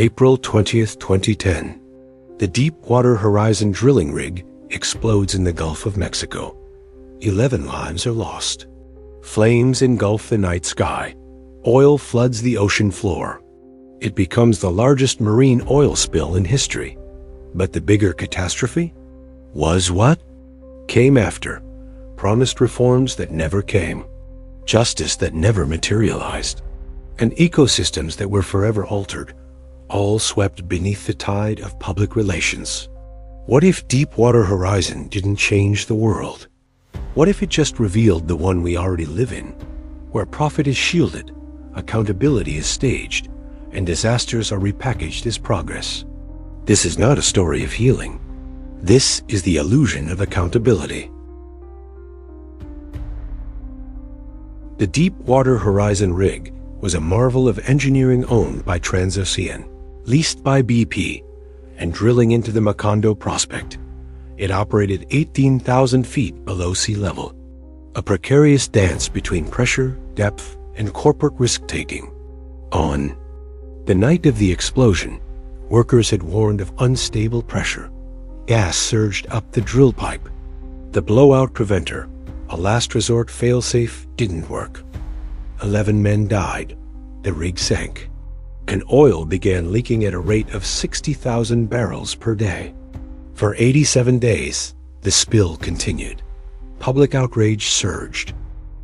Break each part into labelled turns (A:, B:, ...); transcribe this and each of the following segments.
A: April 20th, 2010. The Deepwater Horizon drilling rig explodes in the Gulf of Mexico. 11 lives are lost. Flames engulf the night sky. Oil floods the ocean floor. It becomes the largest marine oil spill in history. But the bigger catastrophe was what came after. Promised reforms that never came. Justice that never materialized. And ecosystems that were forever altered, all swept beneath the tide of public relations. What if Deepwater Horizon didn't change the world? What if it just revealed the one we already live in, where profit is shielded, accountability is staged, and disasters are repackaged as progress? This is not a story of healing. This is the illusion of accountability. The Deepwater Horizon rig was a marvel of engineering owned by Transocean, leased by BP, and drilling into the Macondo prospect. It operated 18,000 feet below sea level, a precarious dance between pressure, depth, and corporate risk-taking. On the night of the explosion, workers had warned of unstable pressure. Gas surged up the drill pipe. The blowout preventer, a last resort failsafe, didn't work. 11 men died. The rig sank. And oil began leaking at a rate of 60,000 barrels per day. For 87 days, the spill continued. Public outrage surged.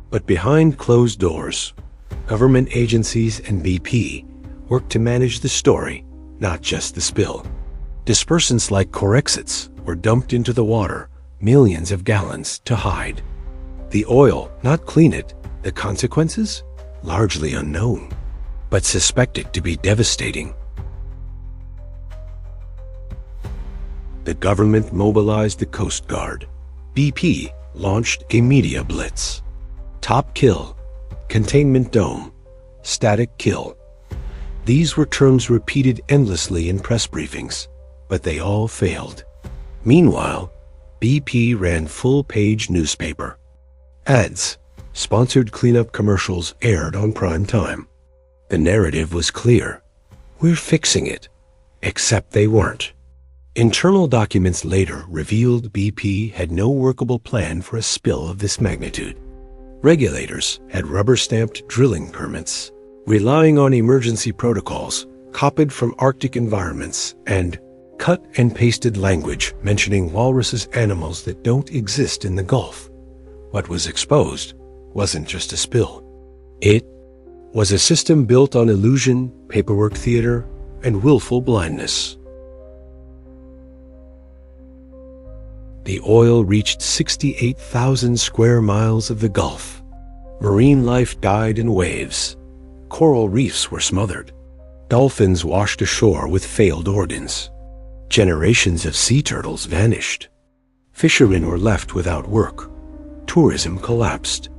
A: But behind closed doors, government agencies and BP worked to manage the story, not just the spill. Dispersants like corexits were dumped into the water, millions of gallons, to hide. The oil, not clean it. The consequences? Largely unknown, but suspected to be devastating. The government mobilized the Coast Guard. BP launched a media blitz. Top kill, containment dome, static kill. These were terms repeated endlessly in press briefings, but they all failed. Meanwhile, BP ran full-page newspaper. Ads, sponsored cleanup commercials aired on prime time. The narrative was clear. We're fixing it. Except they weren't. Internal documents later revealed BP had no workable plan for a spill of this magnitude. Regulators had rubber-stamped drilling permits, relying on emergency protocols copied from Arctic environments and cut-and-pasted language mentioning walruses, animals that don't exist in the Gulf. What was exposed wasn't just a spill. It was a system built on illusion, paperwork theater, and willful blindness. The oil reached 68,000 square miles of the Gulf. Marine life died in waves. Coral reefs were smothered. Dolphins washed ashore with failed organs. Generations of sea turtles vanished. Fishermen were left without work. Tourism collapsed.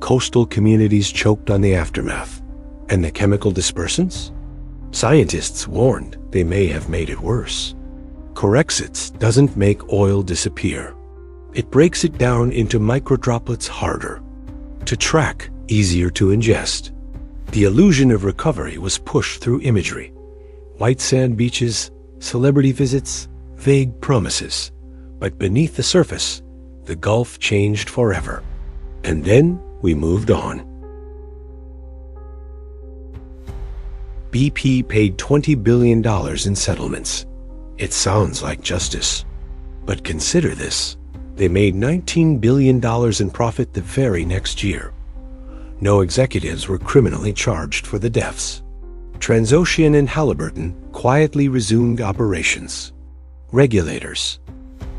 A: Coastal communities choked on the aftermath. And the chemical dispersants? Scientists warned they may have made it worse. Corexits doesn't make oil disappear. It breaks it down into microdroplets harder to track, easier to ingest. The illusion of recovery was pushed through imagery. White sand beaches, celebrity visits, vague promises. But beneath the surface, the Gulf changed forever. And then we moved on. BP paid $20 billion in settlements. It sounds like justice. But consider this. They made $19 billion in profit the very next year. No executives were criminally charged for the deaths. Transocean and Halliburton quietly resumed operations. Regulators,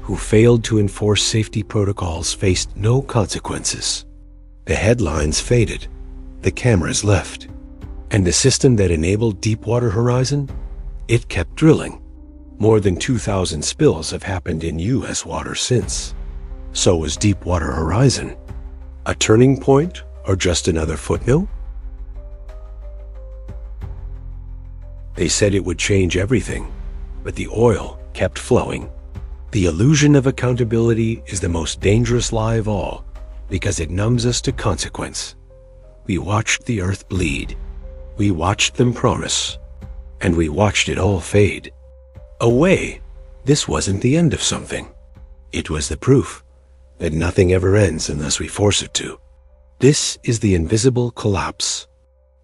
A: who failed to enforce safety protocols, faced no consequences. The headlines faded. The cameras left. And the system that enabled Deepwater Horizon? It kept drilling. More than 2,000 spills have happened in U.S. water since. So was Deepwater Horizon. A turning point or just another footnote? They said it would change everything, but the oil kept flowing. The illusion of accountability is the most dangerous lie of all because it numbs us to consequence. We watched the earth bleed. We watched them promise. and we watched it all fade away. This wasn't the end of something. It was the proof that nothing ever ends unless we force it to. This is the invisible collapse.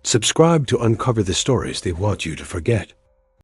A: Subscribe to uncover the stories they want you to forget.